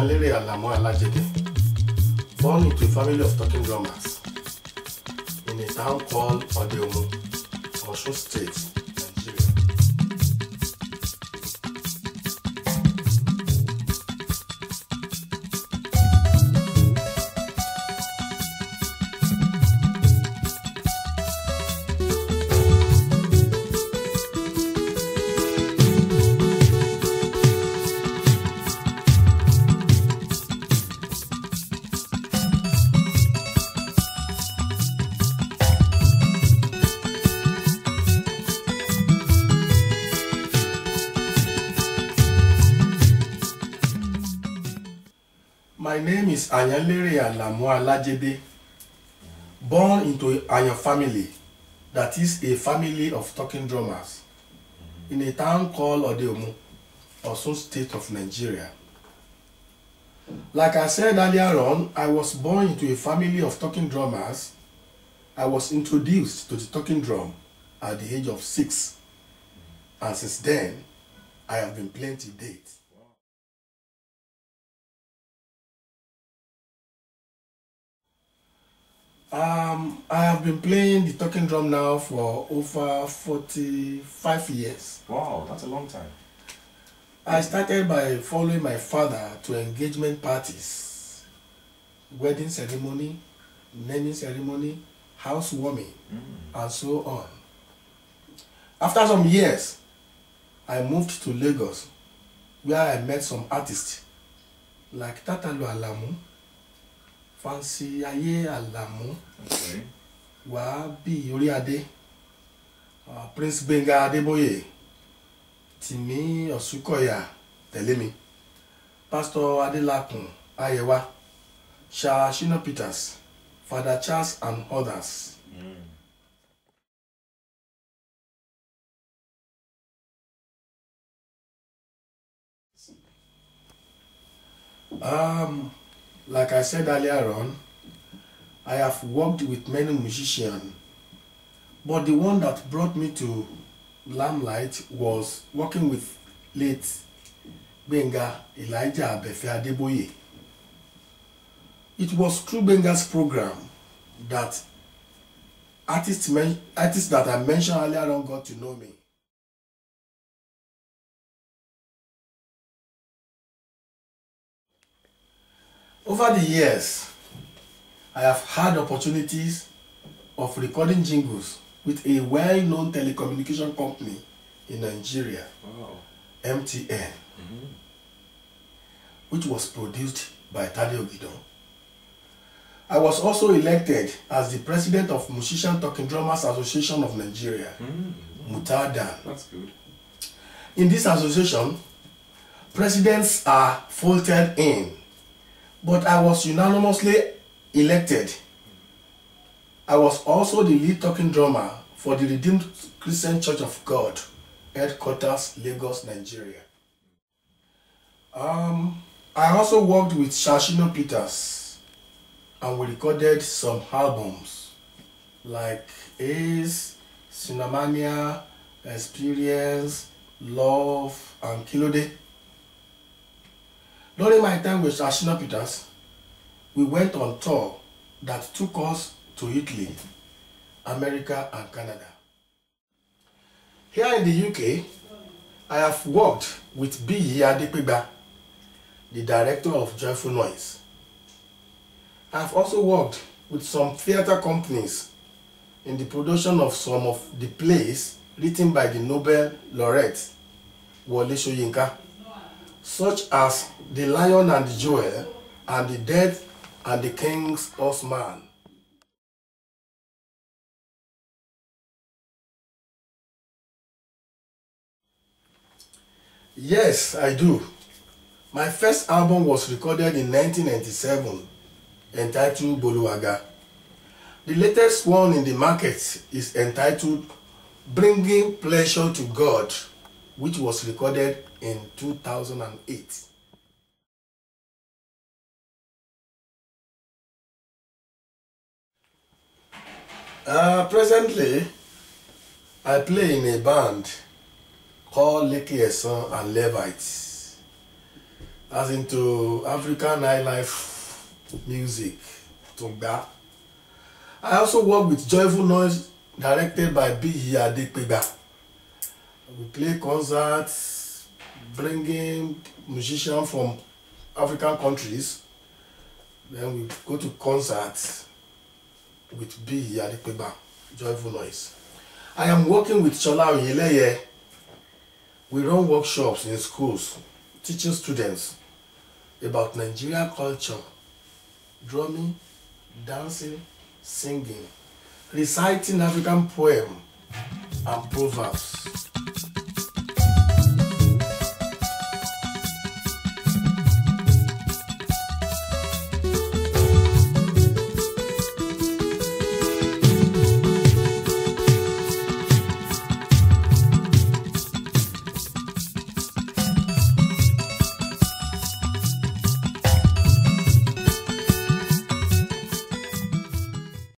Anyalere Alamu Alajede, born into a family of talking drummers in a town called Odeomu, Osun State, Nigeria. My name is Anyalere Alamu Alajede, born into Anya family, that is a family of talking drummers, in a town called Odeomu, Osun State of Nigeria. Like I said earlier on, I was born into a family of talking drummers. I was introduced to the talking drum at the age of 6, and since then, I have been playing to date. I have been playing the talking drum now for over 45 years. Wow, that's a long time. I started by following my father to engagement parties, wedding ceremony, naming ceremony, housewarming, and so on. After some years, I moved to Lagos, where I met some artists like Tatalu Alamu, Fancy Aye Alamu, Okay. Wabi Oriade, Prince Benga Adeboye, Timi Osukoya Telemi, Pastor Adelakun Ayewa, Shina Peters, Father Charles, and others. Like I said earlier on, I have worked with many musicians, but the one that brought me to limelight was working with late Benga Elijah Abefe Adeboye. It was through Benga's program that artists that I mentioned earlier on got to know me. Over the years, I have had opportunities of recording jingles with a well-known telecommunication company in Nigeria, Wow. MTN, which was produced by Tade Ogidon. I was also elected as the president of Musician Talking Drummers Association of Nigeria, Mutadan. That's good. In this association, presidents are voted in, but I was unanimously elected. I was also the lead talking drummer for the Redeemed Christian Church of God, headquarters, Lagos, Nigeria. I also worked with Shina Peters, and we recorded some albums like Ace, Cinemania, Experience, Love, and Kilode. During my time with Shina Peters, we went on tour that took us to Italy, America, and Canada. Here in the UK, I have worked with B.E. Adepegba, the director of Joyful Noise. I have also worked with some theatre companies in the production of some of the plays written by the Nobel laureate Wole Soyinka, such as The Lion and the Jewel and The Death and the King's Horseman. Yes, I do. My first album was recorded in 1997, entitled Boluwaga. The latest one in the market is entitled Bringing Pleasure to God, which was recorded in 2008. Presently, I play in a band called Leke Esan and Levites. as into African nightlife music, Tungba. I also work with Joyful Noise, directed by B.E. Adepegba. We play concerts, bringing musicians from African countries. Then we go to concerts with B.E. Adepegba, Joyful Noise. I am working with Shola Oyeleye. We run workshops in schools, teaching students about Nigerian culture, drumming, dancing, singing, reciting African poems and proverbs.